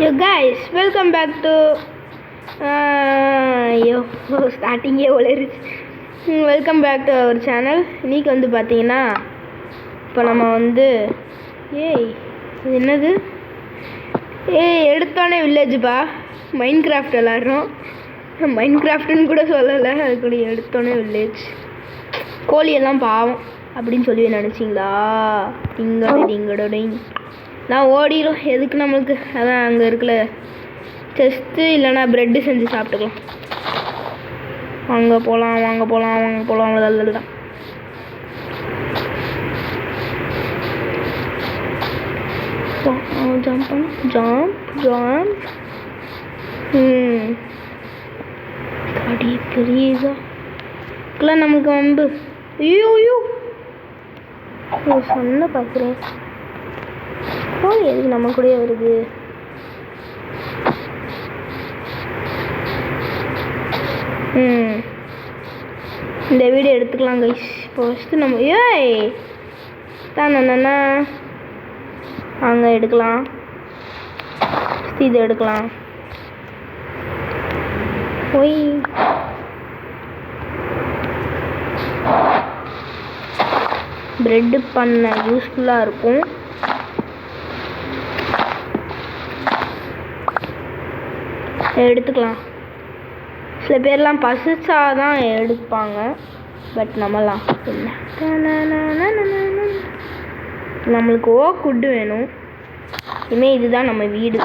Yo guys, welcome back to ஸ்டார்டிங்கே ஒளிருச்சு. Welcome back to our channel. இன்றைக்கி வந்து பார்த்தீங்கன்னா இப்போ நம்ம வந்து இது என்னது எடுத்தோடனே வில்லேஜுப்பா மைண்ட் கிராஃப்ட் விளாட்றோம். மைண்ட் கிராஃப்ட்டுன்னு கூட சொல்லலை, அது கூட எடுத்தோடனே வில்லேஜ். கோழியெல்லாம் பாவம் அப்படின்னு சொல்லி நினச்சிங்களா? டிங்கடோடிங் நான் ஓடிடும். எதுக்கு நம்மளுக்கு? அதான் அங்கே இருக்கல செஸ்ட்டு இல்லைனா ப்ரெட்டு செஞ்சு சாப்பிட்டுக்கலாம். வாங்க போகலாம் தான். ஜம்ப் கடி பெரியதா இருக்கலாம் நமக்கு வம்பு. ஐயோ சொன்ன பார்க்குறேன். எதுக்கு நம்ம கூடயே வருது? இந்த வீடியோ எடுத்துக்கலாம் கைஸ். இப்போ ஃபஸ்ட்டு நம்ம தானே அங்கே எடுக்கலாம். இது எடுக்கலாம். போய் ப்ரெட்டு பண்ண யூஸ்ஃபுல்லாக இருக்கும். எடுத்துக்கலாம். சில பேர்லாம் பசிச்சா தான் எடுப்பாங்க, பட் நம்மலாம் இல்லை. நம்மளுக்கு ஓக்குட்டு வேணும். இனிமேல் இதுதான் நம்ம வீடு.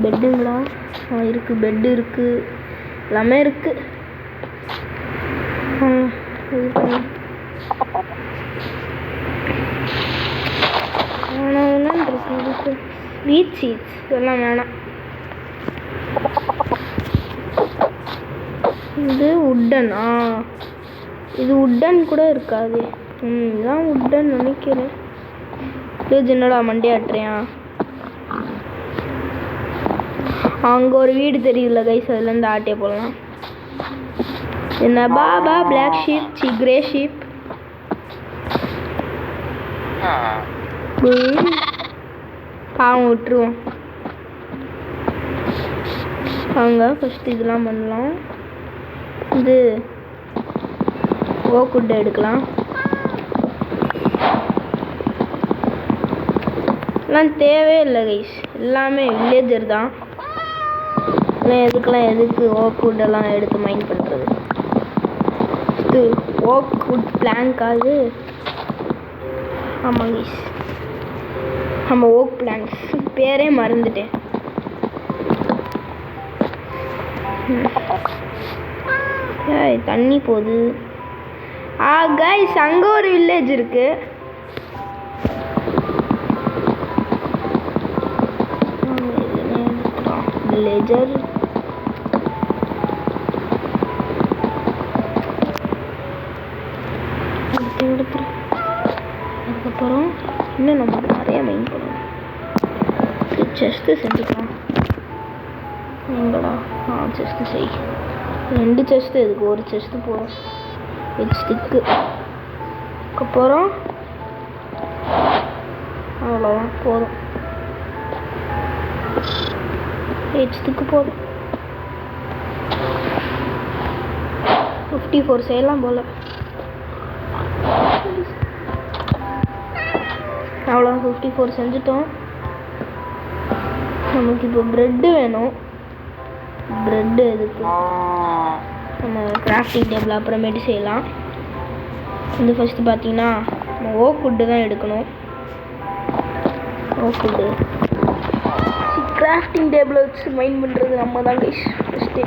பெட்டுங்களா? இருக்குது, பெட்டு இருக்குது, எல்லாமே இருக்குது. இருக்கு வீட் சீட்ஸ் இதெல்லாம் வேணாம். இது உட்டனா? இது உட்டன் கூட இருக்காது. இதுதான் உட்டன் நினைக்கிறேன். இது என்னடா மண்டே ஆட்டுறியா? அங்கே ஒரு வீடு தெரியல கைஸ், அதுலேருந்து ஆட்டே போடலாம். என்ன baa baa black sheep grey sheep. பாவம் விட்டுருவோம். வாங்க ஃபஸ்ட்டு இதெல்லாம் பண்ணலாம். இது ஓக்குட்டை எடுக்கலாம். எல்லாம் தேவையே இல்லை கைஸ், எல்லாமே வில்லேஜர் தான். எதுக்கு ஓக்குட்டெல்லாம் எடுத்து மைண்ட் பண்ணுறது? இது ஓக்குட் பிளாங்காது. ஆமாம் கைஸ், நம்ம ஓக் பிளாங்க்ஸ் பேரே மறந்துட்டேன். தண்ணி போகுது. கைஸ் அங்கே ஒரு வில்லேஜ் இருக்கு. வில்லேஜர் அதுக்கப்புறம் இன்னும் நம்ம நிறைய மெயின் பண்ணணும். செஸ்ட்டு செஞ்சுக்கலாம். எங்கடா? செஸ்ட்டு செய். 2 செஸ்ட்டு எதுக்கு? ஒரு செஸ்ட்டு போதும். ஸ்டிக்கு அப்புறம் அவ்வளோதான் போதும். ஸ்டிக்கு போதும். 54 செய்யலாம் போல். அவ்வளோ 54 செஞ்சுட்டோம். நமக்கு இப்போ ப்ரெட்டு வேணும். ப்ரெட்டு எதுக்கு? நம்ம கிராஃப்டிங் டேபிள் அப்புறமேட்டு செய்யலாம். வந்து ஃபஸ்ட்டு பார்த்தீங்கன்னா நம்ம ஓக்குட்டு தான் எடுக்கணும். ஓக்குட்டு கிராஃப்டிங் டேபிளை வச்சு மைண்ட் பண்ணுறது நம்ம தான் கைஸ். ஃபஸ்ட்டு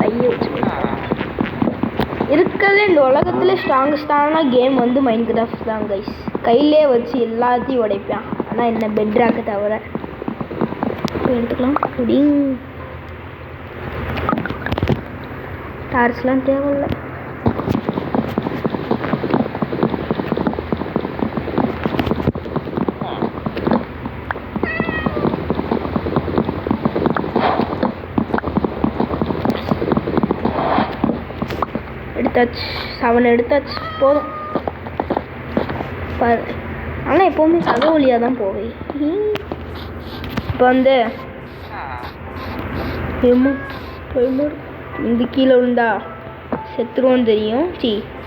கையை வச்சு இருக்கிறதுல இந்த உலகத்தில் ஸ்ட்ராங்கஸ்டான கேம் வந்து மைண்ட் கிராஃப்ட் தான் கைஸ். கையிலே வச்சு எல்லாத்தையும் உடைப்பான். ஆனால் என்ன பெட்ராக்க தவிர. இப்போ எடுத்துக்கலாம். டார்ச்லாம் தேவையில்லை. எடுத்தாச்சு. 7 எடுத்தாச்சு. போதும். பாரு ஆனால் எப்போவுமே சக வழியாக தான் போவேன். இப்போ வந்து இந்த கீழே விழுந்தா செத்துருவோம் தெரியும்.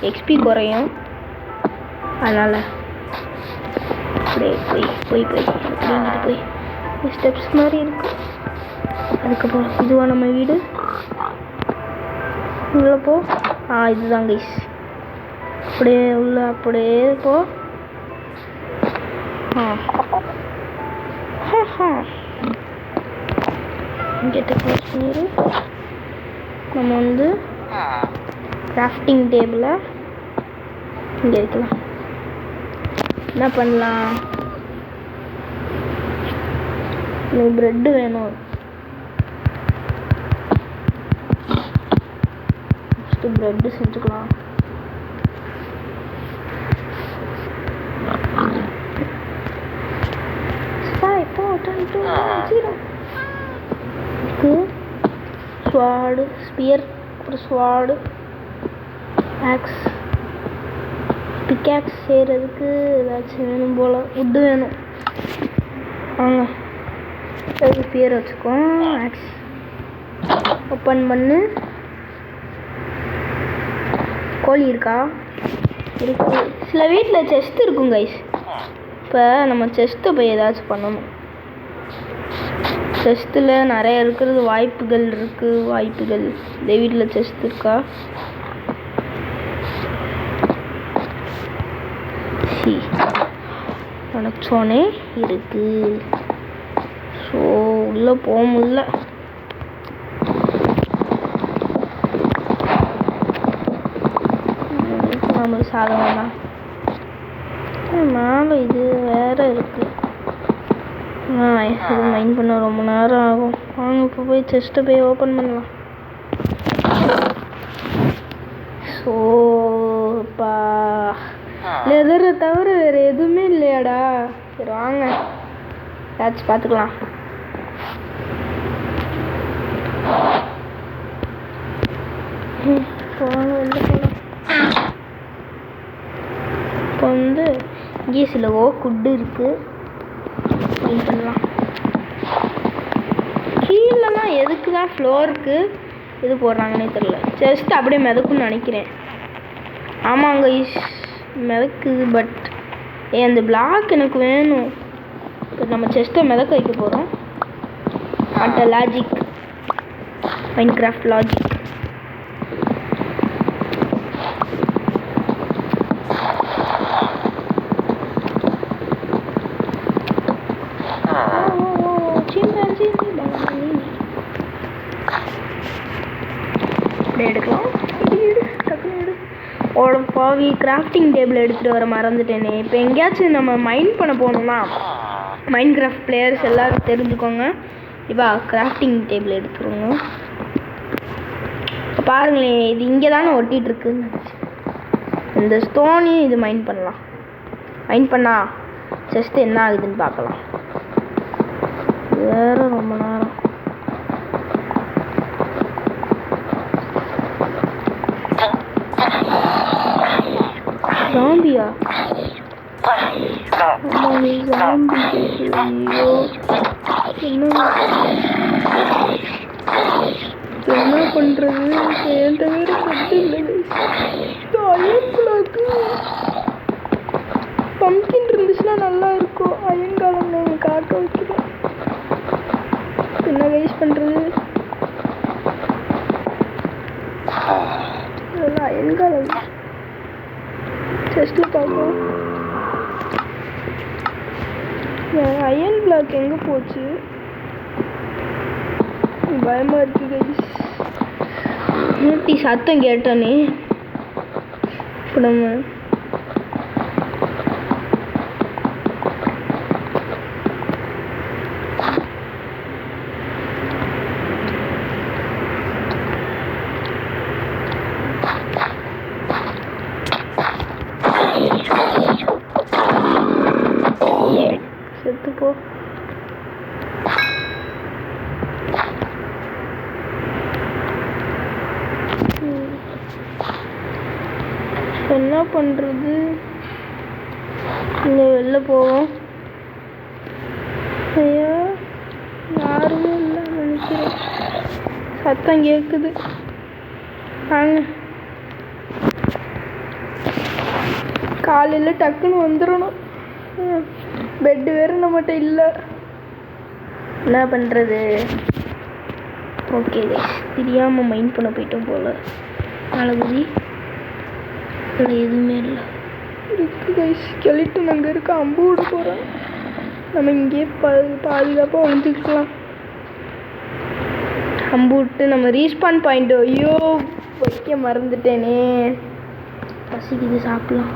எக்ஸ்பி குறையும். அதனால் அப்படியே போய் ஸ்டெப்ஸ் மாதிரி இருக்கு. அதுக்கப்புறம் இதுவா நம்ம வீடு? உள்ள போ. இதுதான் கைஸ். அப்படியே உள்ள அப்படியே போ. கேட்ட க்ளோஸ் பண்ணிடு. நம்ம வந்து கிராஃப்டிங் டேபிளை இங்கே வைக்கலாம். என்ன பண்ணலாம்? எனக்கு ப்ரெட்டு வேணும். ஃபஸ்ட்டு ப்ரெட்டு செஞ்சுக்கலாம். ஸ்வாடு, ஸ்பியர், ஒரு ஸ்வாடு, ஆக்ஸ், பிக்காக்ஸ் செய்கிறதுக்கு ஏதாச்சும் வேணும் போல். வுட்டு வேணும். வாங்க அதுக்கு ஸ்பியர் வச்சுக்கோம். ஆக்ஸ் ஓப்பன் பண்ணு. கோழி இருக்கா? இருக்கு. சில வீட்டில் செஸ்ட் இருக்கும் கைஸ். இப்போ நம்ம செஸ்ட்டை போய் ஏதாச்சும் பண்ணணும். செஸ்ட்டில் நிறைய இருக்கிறது வாய்ப்புகள் இருக்குது. இந்த வீட்டில் செஸ்ட் இருக்கா? நினச்சோனே இருக்கு. ஸோ உள்ளே போக முடியல. நம்ம சாதகம் தான். மேலே இது வேற இருக்கு. இது மைண்ட் பண்ண ரொம்ப நேரம் ஆகும். வாங்க இப்போ போய் செஸ்ட்டை போய் ஓப்பன் பண்ணலாம். ஸோப்பா லெதரை தவிர வேறு எதுவுமே இல்லையாடா? சரி வாங்க ஏதாச்சும் பார்த்துக்கலாம். போகலாம் வெளில போகலாம். இப்போ வந்து இங்கே சில குட்டு இருக்குது. க்ளீன் பண்ணலாம். கீழெல்லாம் எதுக்கு தான் ஃப்ளோருக்கு இது போடுறாங்கன்னே தெரில. ஜஸ்ட் அப்படியே மிதக்குன்னு நினைக்கிறேன். ஆமாங்க மிதக்குது. பட் அந்த பிளாக் எனக்கு வேணும். இப்போ நம்ம செஸ்ட்டை மிதக்க வைக்க போகிறோம். At logic, Minecraft logic. எடுக்கலாம். பாவி கிராஃப்டிங் டேபிள் எடுத்துகிட்டு வர மறந்துட்டேனே. இப்போ எங்கேயாச்சும் நம்ம மைண்ட் பண்ண போகணும்னா மைண்ட் கிராஃப்ட் பிளேயர்ஸ் எல்லோரும் தெரிஞ்சுக்கோங்க. இப்போ கிராஃப்டிங் டேபிள் எடுத்துருங்க. பாருங்களேன், இது இங்கே தானே ஒட்டிகிட்டு இருக்குன்னு. இந்த ஸ்டோனையும் இது மைண்ட் பண்ணலாம். மைண்ட் பண்ணால் ஜஸ்ட் என்ன ஆகுதுன்னு பார்க்கலாம். வேறு ரொம்ப நேரம் ஜாம்பியா? ஜாம்பி. ஐயோ என்ன பண்ணுறது? என்கிட்ட வேறு கட்டு இல்லை. பம்கின் இருந்துச்சுன்னா நல்லா இருக்கும். அயன்காலம் நான் காட்ட வைக்கிறேன். என்ன கைஸ் பண்ணுறது? இதெல்லாம் அயன்காலம். செஸ்ட்டில் பார்க்கலாம். அயன் பிளாக் எங்கே போச்சு? பயமாக இருக்கு கைஸ். மூட்டி சத்தம் கேட்டானே. இப்போ நம்ம செத்துப்போ. என்ன பண்ணுறது? இங்கே வெளில போவோம். ஐயா சத்தம் கேட்குது. வாங்க, காலையில் டக்குன்னு வந்துடணும். பெட்டு வேறு நம்மகிட்ட இல்லை, என்ன பண்ணுறது? ஓகே கைஸ், தெரியாமல் மைண்ட் பண்ண போயிட்டோம் போல். நாளைக்கு இல்லை, எதுவுமே இல்லை இருக்கு கைஸ். ஸ்கெலிட்டன் அங்கே இருக்க, அம்பு விட போகிறேன். நம்ம இங்கேயே பாதுகாப்பாக வந்துக்கலாம். அம்பு விட்டு நம்ம ரீஸ்பான் பாயிண்ட், ஐயோ வைக்க மறந்துட்டேனே. பசிக்குது, சாப்பிடலாம்.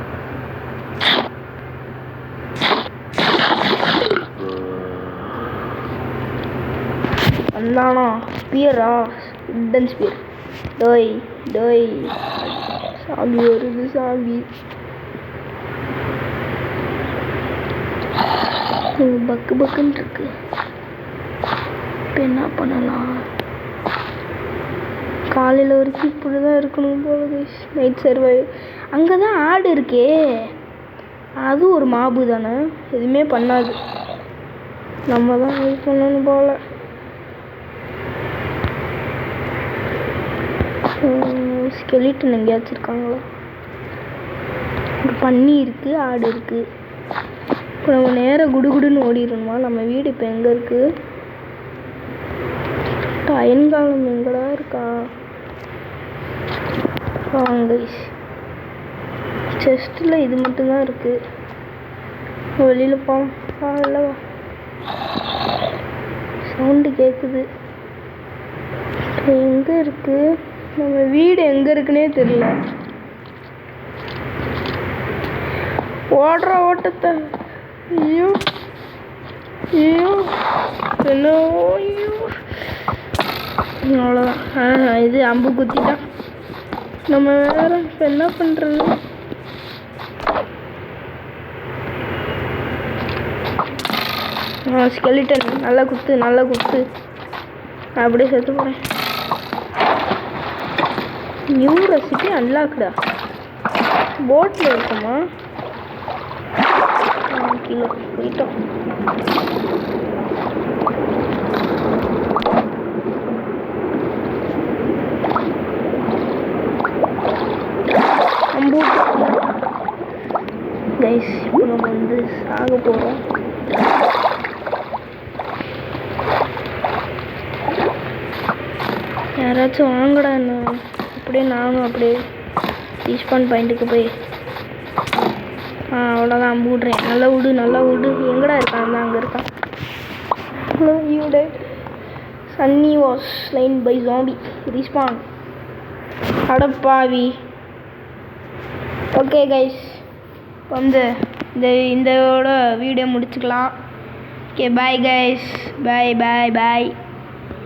வந்தானா ஸ்பியரா? Wooden sphere. டோய் டோய், சாமி வருது சாமி. பக்கு பக்குன்னு இருக்கு. இப்போ என்ன பண்ணலாம்? காலையில் வரைக்கும் இப்படி தான் இருக்கணும் போல. Night survive. அங்கே தான் ஆடு இருக்கே, அது ஒரு மாபு தானே, எதுவுமே பண்ணாது. நம்ம தான் இது பண்ணணும் போல். ஸ்கெலிட்டன் எங்கேயாச்சும் இருக்காங்களா? ஒரு பன்னி இருக்குது, ஆடு இருக்குது. இப்போ நம்ம நேராக குடுகுடுன்னு ஓடிடணுமா? நம்ம வீடு இப்போ எங்கே இருக்குது? அயன்காலம் எங்கடா இருக்கா? வாங்க, செஸ்ட்டில் இது மட்டும்தான் இருக்குது. வெளியில் போகல, சவுண்டு கேட்குது. எங்கே இருக்குது நம்ம வீடு? எங்கே இருக்குன்னே தெரியல. ஓடுற ஓட்டத்தை, ஐயோ ஐயோ என்ன, ஐயோ அவ்வளோதான். இது அம்பு குத்திட்டான். நம்ம வேற இப்போ என்ன பண்ணுறது? ஸ்கெலிட்டன் நல்லா குத்து, நல்லா குத்து. அப்படியே செத்து போகிறேன். நியூ ரெசிபி அன்லாக்டா? போட்டில் இருக்குமா? கிலோ போயிட்டோம். கைஸ், இப்போ நம்ம வந்து சாக போகிறோம். யாராச்சும் வாங்கடா என்ன. அப்படியே நானும் அப்படியே ரீஸ்பான் பாயிண்ட்டுக்கு போய் அவ்வளோதான் அம்பு விட்றேன். நல்லா விடு, நல்லா விடு. எங்கடா இருக்கான்? அங்கே இருக்கான். You dead. Sunny was slain by zombie. Respawn. அடப்பாவி. ஓகே கைஸ், வந்து இந்த வீடியோ முடிச்சுக்கலாம். Okay, bye guys, bye bye பாய்.